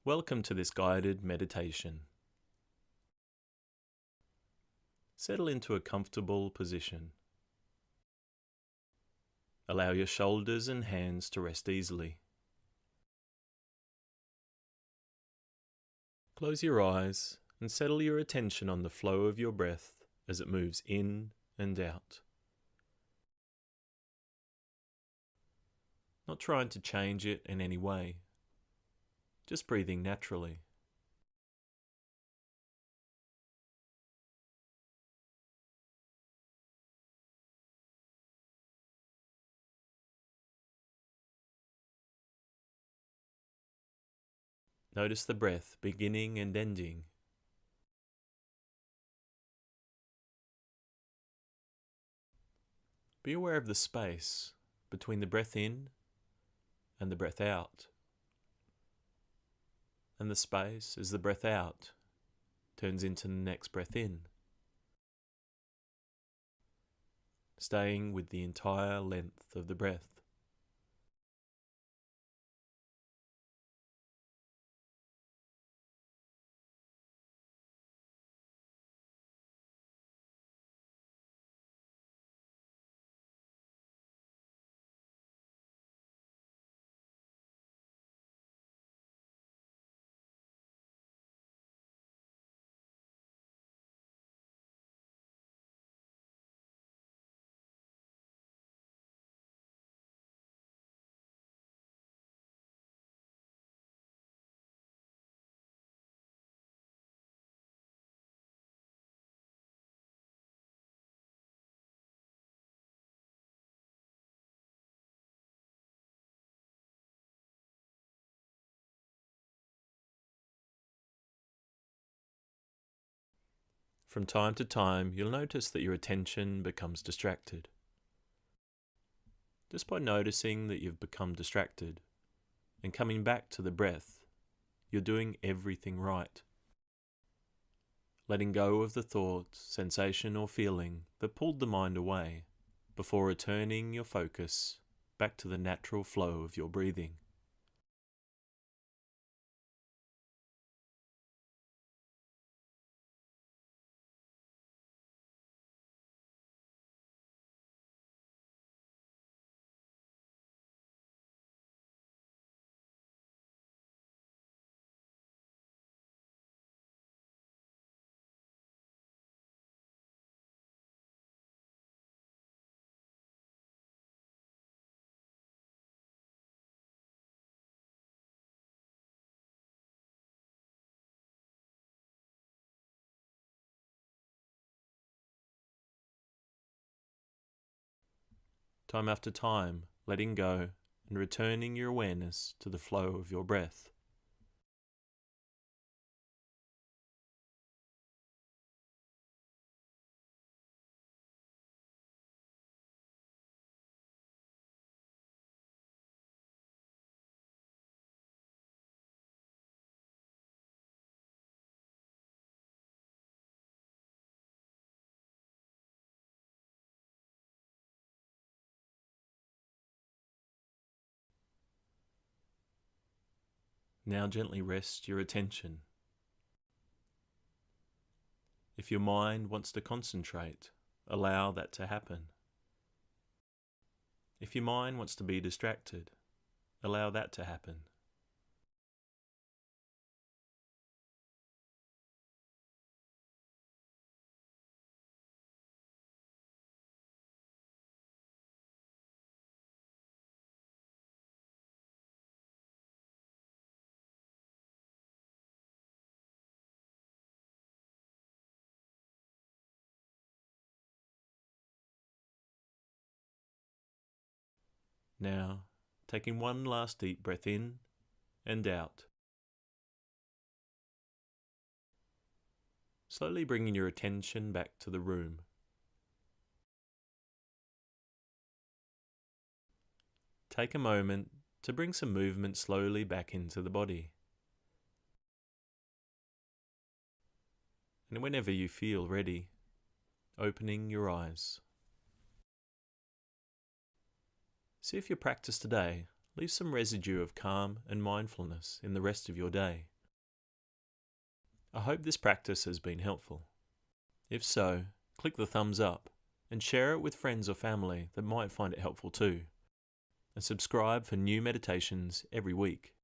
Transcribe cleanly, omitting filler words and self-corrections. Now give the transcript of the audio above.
Welcome to this guided meditation. Settle into a comfortable position. Allow your shoulders and hands to rest easily. Close your eyes and settle your attention on the flow of your breath as it moves in and out. Not trying to change it in any way, just breathing naturally. Notice the breath beginning and ending. Be aware of the space between the breath in and the breath out, and the space as the breath out turns into the next breath in, staying with the entire length of the breath. From time to time, you'll notice that your attention becomes distracted. Just by noticing that you've become distracted and coming back to the breath, you're doing everything right. Letting go of the thought, sensation or feeling that pulled the mind away before returning your focus back to the natural flow of your breathing. Time after time, letting go and returning your awareness to the flow of your breath. Now gently rest your attention. If your mind wants to concentrate, allow that to happen. If your mind wants to be distracted, allow that to happen. Now, taking one last deep breath in and out. Slowly bringing your attention back to the room. Take a moment to bring some movement slowly back into the body. And whenever you feel ready, opening your eyes. See if your practice today leaves some residue of calm and mindfulness in the rest of your day. I hope this practice has been helpful. If so, click the thumbs up and share it with friends or family that might find it helpful too. And subscribe for new meditations every week.